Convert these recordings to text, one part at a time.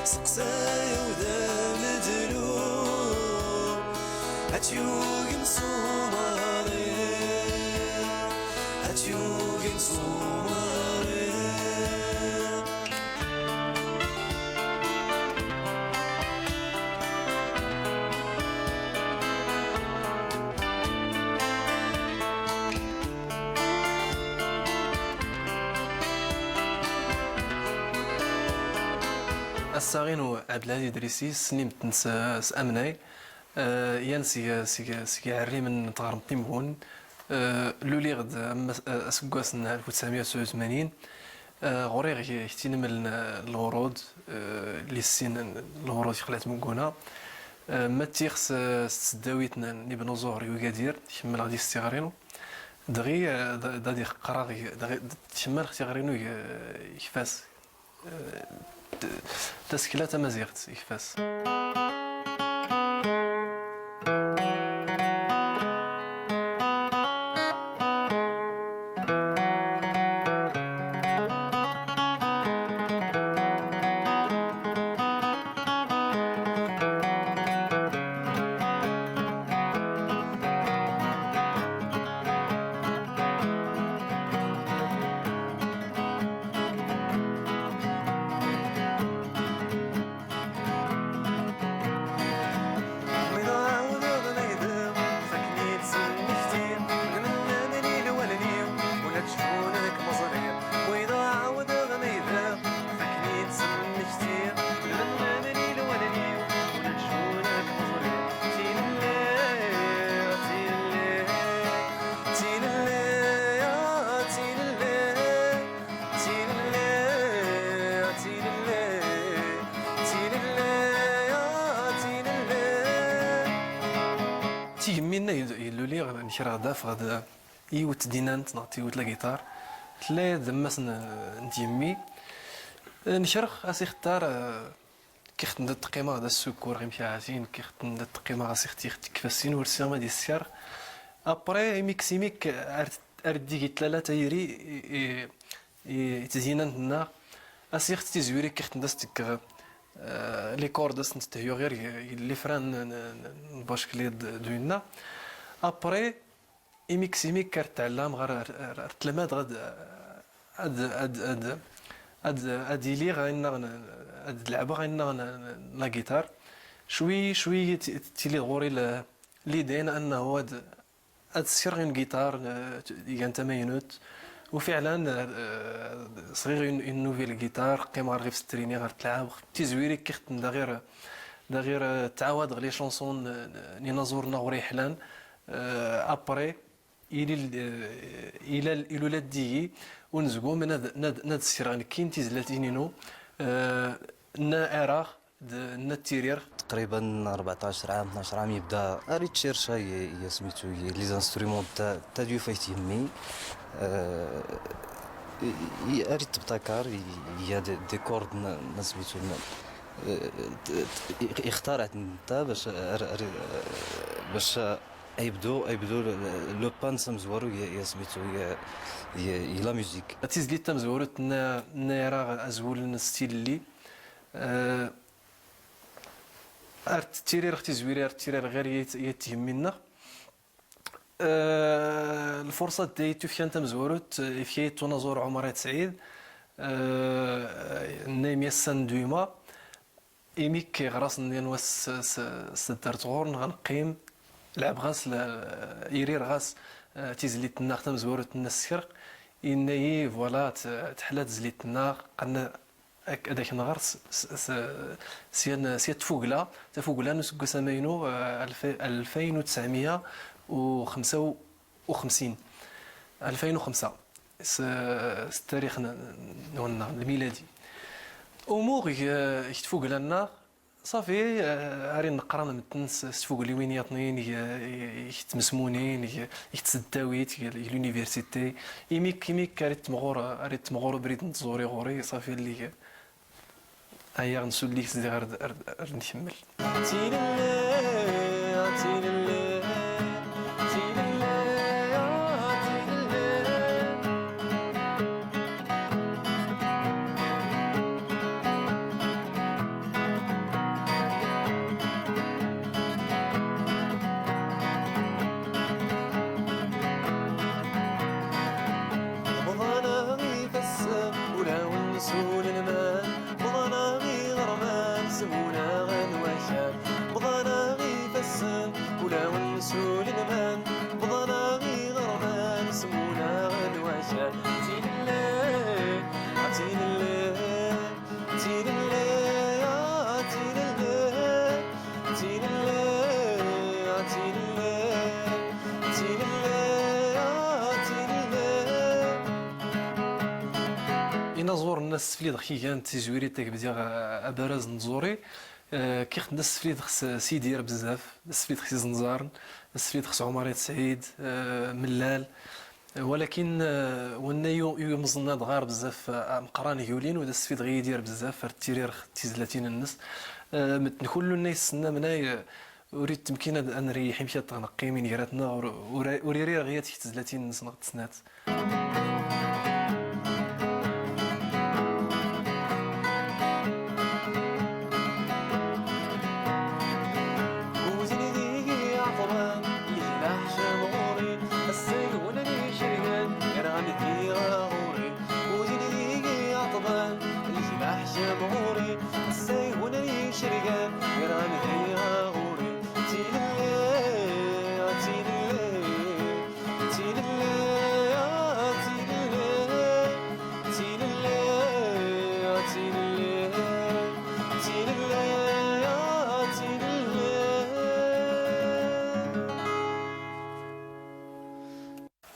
سقسايا وذا الجلوب هاتيوغن صومالي هاتيوغن صومالي الصغير عبد الهادي إدريسي سنين تنسى أمناي يان سي عري من تغرم تيمون لولي غد أسقاس 1989 غوري يحتين من الورود اللي السين الورود خلات مكونا ما تيخس تسداويتنا نبنو زهري وقادير تشمل غادي استغرينو دغي دادي قراغي دغي تشمل اختيارينو يكفاس تسكيلات مزيغت يكفاس تيهمينا يلولي نشرا داف غدا يوت دينانت نعطي يوت لا جيتار تلا دماس نتيمي نشرخ اسي اختار كيخت ندت قيمه هذا السكور غيمشي عاتين كيخت ندت قيمه غاسي اختي كفاسين ورسيما ديال السير ابري ميكسيميك اردي قلت لا تيري تزيننا اسي اختي زويري كيخت ندستك لي كوردس نستهيو غير لي فران باش كلي دوينا ابري ميكسيميك كتعلم غير تلماد غاد اد لي غاينا اد اللعبه غاينا لا جيتار شوي تيلي غوري لي دين انه هاد السير غير جيتار كان تماينوت وفعلا صغير اون نوفيل جيتار قيمه غير في ستريني غير تلعب تيزويري كيخت دا غير تعاود غير لي شونسون ني نزورنا غوري حلان ابري الى الولاد ديي ونزقو من ناد السير غير كاين تيزلاتينينو نا اراغ نا التيرير تقريبا 14 عام 12 عام يبدا اريد تشيرشا يا سميتو لي زانسترومون تا ديو فايت يمي اريد تبتكر يا دي كورد سميتو اختارت انت باش يبدو لو بان سمزورو يا سميتو يا لا ميوزيك تيزليت تمزورت نيرا ازول ستيل لي ارت تيرير اختي زويري ارت تيرير غير يتهمنا الفرصه ديتو فيان تمزورت في تنازور عمرات سعيد نيم يسن دوما ايميك غراس نواس سترت غورن غنقيم لعب غاس يرير غاس تيزليت الناق تمزورت النسير اني فوالا تحلات زليت الناق قلنا هذاك النهار سي تفوقلا نسقو سماينو 2955 2005 التاريخ نولنا الميلادي امور يتفوق لنا صافي عارين نقرا متنس تفوق لي وين يطنين يتمسمونين يتسداويت لونيفرسيتي كيميك ريت مغور بريد نتزوري غوري صافي اللي هيا نسول ليك زي غير نكمل نزور الناس فليد خي كانت تزويري تاك بديا ابرز نزوري كي خد الناس فليد خص سيدير بزاف الناس فليد خص زنزارن الناس فليد خص عمرية سعيد ملال ولكن وانا يمزنا دغار بزاف مقران يولين ودا السفيد غي يدير بزاف فر التيرير تيزلاتين الناس كل الناس سنا مناي اريد تمكين ان نريح مشات تنقي من يراتنا وريري غيات تيزلاتين الناس نغت سنات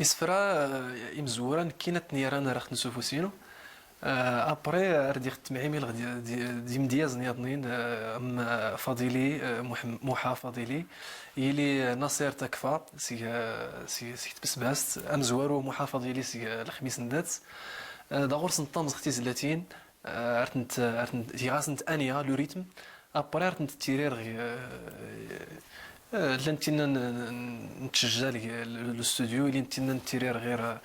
يسفرا يمزوران كينات نيران راح نشوفو سينو ابري ردي خدت معي ميل دي مدياز نياضنين ام فضيلي محا فضيلي يلي ناصر تكفى سي تبسباست ام زوارو محا فضيلي سي الخميس ندات داغور سنطامز اختي زلاتين ارتنت تيغاسنت انيا لو ريتم ابري ارتنت تيرير لانتينا نتشجع الاستوديو اللي انتينا نتيرير غير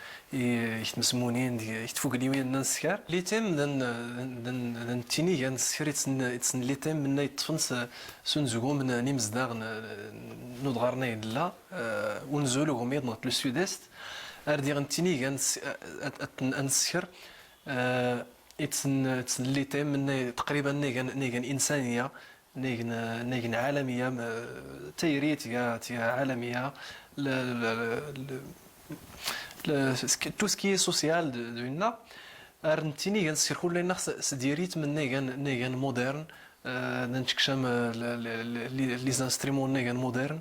يتمسمونين يتفوق لي وين نسكر لي تيم دن تيني كان سكر يتسن لي تيم من يتفنس سنزغو من نيمزداغ نودغارنا لا ونزولو غميض نغت لو سودست اردي غنتيني كان انسكر يتسن لي تيم من تقريبا نيغان انسانيه نيجن عالمية تيريت يا عالمية تو سكي سوسيال دونا ارنتيني كنسير كل الناس سديريت من نيجن مودرن ننتكشم لي زانستريمون نيجن مودرن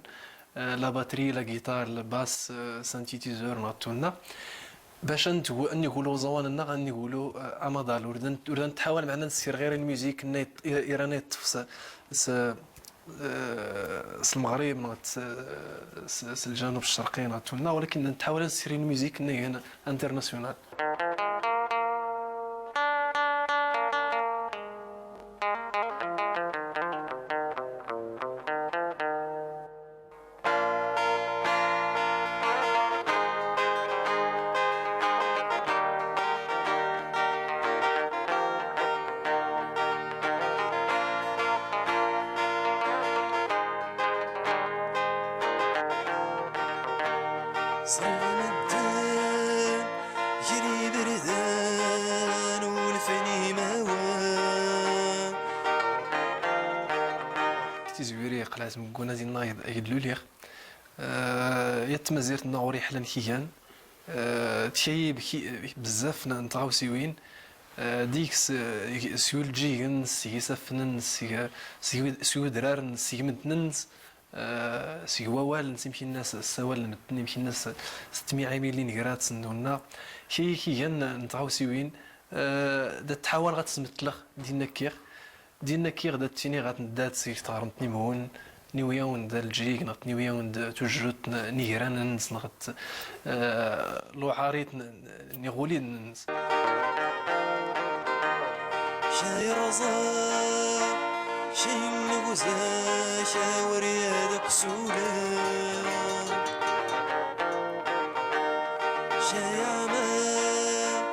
لا باتري لا جيتار لا باس سانتيتيزور نعطونا باش نقولوا زواننا غنقولوا امادال وردن تحاول معنا نسير غير الميوزيك ايراني س المغرب س الجنوب الشرقي نعطونا ولكن نحاول نسير الميوزيك هنا انترناسيونال صرنا الدان جري بردان والفني موان كتي زويري قلعت من كونا ديال نايض يدلو ليغ يتمزيرت نغوري حلان كيان تشي بزاف نتغاوسيوين ديكس سيول جيغن سي سفنن سي درارن سي مدننس سي ووال نسيمشي الناس السوال نمشي الناس 600 مليون غرات سندونا شي كيان نتغاوسيوين تحاول غتسمتلخ ديالنا كيغ دات تيني غتندات سي تغرمتني مهون نيوياون دا الجيك نغت نيوياون دا توجرت نيران نس نغت لو عاريت نيغولي نس شاي رزاق شاي النغزة شاوري هذاك سولا شاي عمال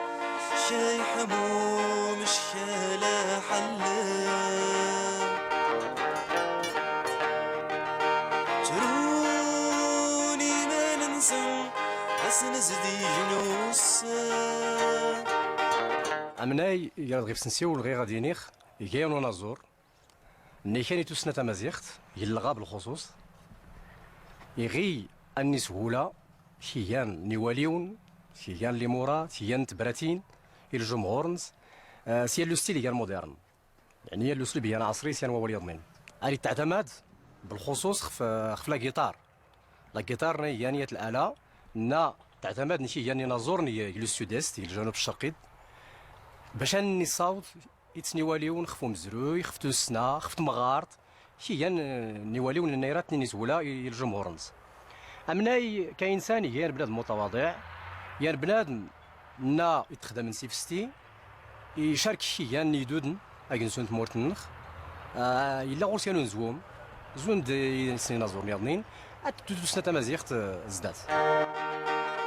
شاي حموم شالا حلا تروني ما ننسى حسن زدي جنوس امناي يراد غير سنسيو الغي غادي نيخ يجيون نازور ني كان يتوسنا تمازيغت يلغا بالخصوص يغي اني سهوله شيان نيواليون شيان لي مورا شيان تبراتين الجمهورنز سي لو ستيل كان مودرن يعني لو سلوب يعني عصري سيان ولي ضمن اري تعتمد بالخصوص خف لا جيتار يعني الاله نا تعتمد نشي يعني نازور ني لو سودست الجنوب الشرقي باش اني صوت يتنيواليون خفو مزروي خفتو السنا خفتو مغارط هي نيواليون النيرات نيزولا الجمهور نص امناي كانسان هي بنادم متواضع يا بنادم نا يتخدم من سيفستي يشارك هي نيدودن اكنسون تمورت النخ الا غورسيانو زوم زوم دي سنين زور نيضنين اتدو سنه تمازيغت زدات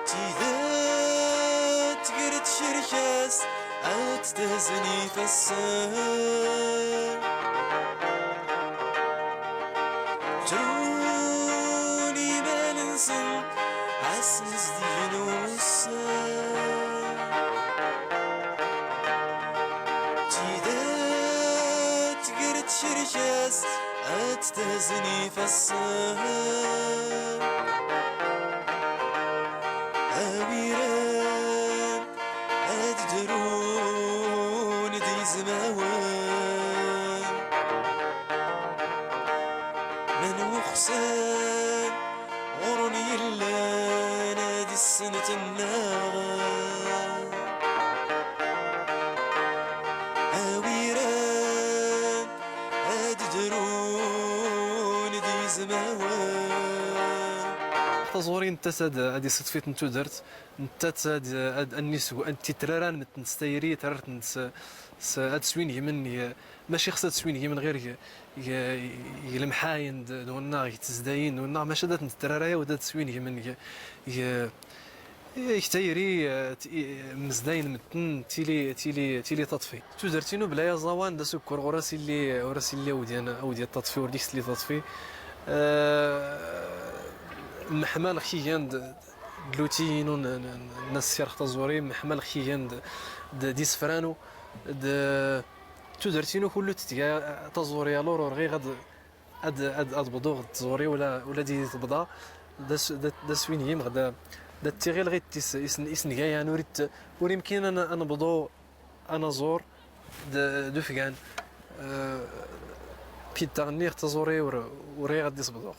تيدات قرت شركاس أتدزني فالسر جروني ما ننسن عسس دين والسر تيدات قرت شركاس أتدزني فالسر أويران أددرون دي زماوان من وخسان غرني إلا نادي السنة النار أويران أددرون دي زماوان تزوري انت ساد هادي صدفيت نتو درت انت ساد الناس انت تراران متنستيري ترارت هاد سوين يمن ماشي خصها تسوين يمن غير يلمحاين دونا يتزداين دونا ما شدات الترارايا ودات سوين يمن يكتيري مزداين متن تيلي تطفي تو درتينو بلا يا زوان دا سكر وراسي اللي ودي التطفي ورديك اللي تطفي محمل خيان دلوتينو الناس سير تزوري محمل خيان ديس فرانو تو درتينو كله تتيا تزوري لور غير غاد بدو تزوري ولا دي تبدا دا سوينيم غدا دا تيغي لغيت اسنكايا نوريت يمكن انا بدو انا زور دو فكان بيتا غنيغ تزوري وري غادي تبدو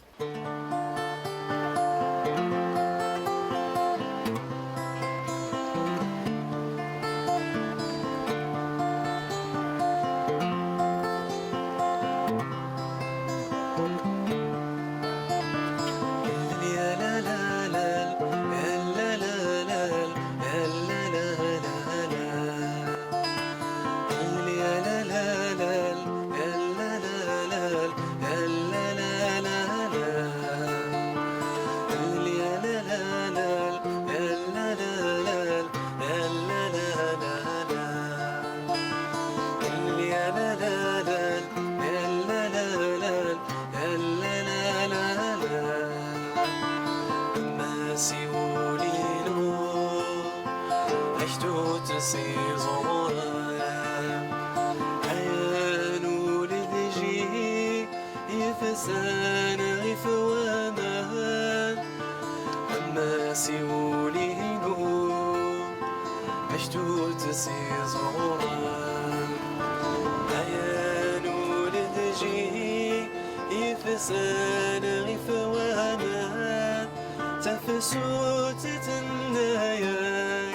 تفسوت تنايا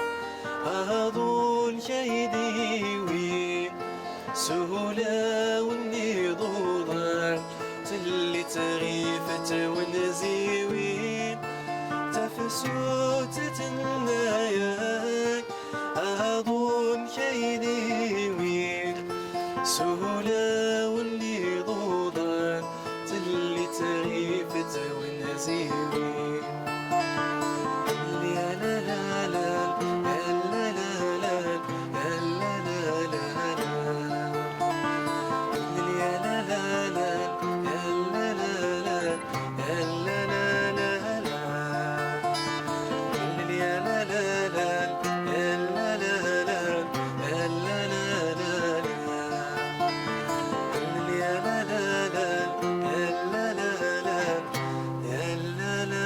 أظن كيدي وي سهولة والنضوضة تلي تغيفت ونزيوي تفسوت تنايا أظن كيدي وي سهولة والنضوضة تلي تغيفت ونزيوي لا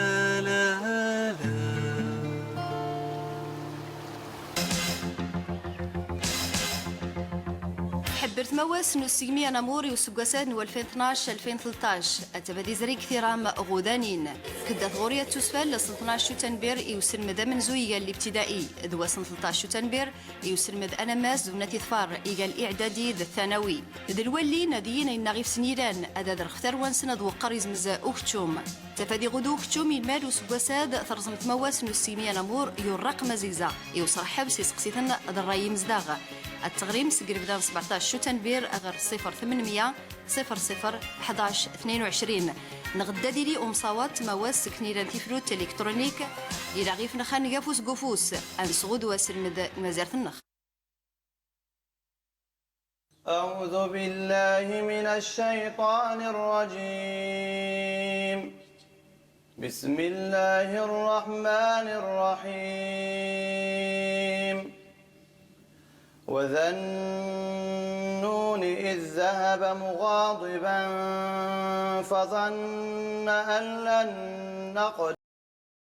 برت مواس نسيمي ناموري وسقاسات نو 2012 2013 اتبادي زري كثيرام غودانين كدا ثغورية تسفل ل 12 شتنبر يوسر مدى من زوية الابتدائي ذو 13 شتنبر يوسر مد انا ماس دون تثفار ايقال اعدادي الثانوي دلولي ناديين ان غيف سنيران ادا درختار وانسنا ذو قريز مزا اوكتشوم تفادي غدو اوكتشوم المال وسقاسات ثرزمت مواس نسيمي نامور يورق مزيزا يوصر حبس يسقسيثن الراي مزداغ التغريم سقرب دان 17 شتنبر أغر 0800 00 11 22 نغدا ديري أمصاوات مواس كنيران تيفلوت الكترونيك إلى غيف نخان يافوس قفوس أنسغود واسل مزارت النخ. أعوذ بالله من الشيطان الرجيم بسم الله الرحمن الرحيم وذا النون إذ ذهب مغاضبا فظن أن لن نقدر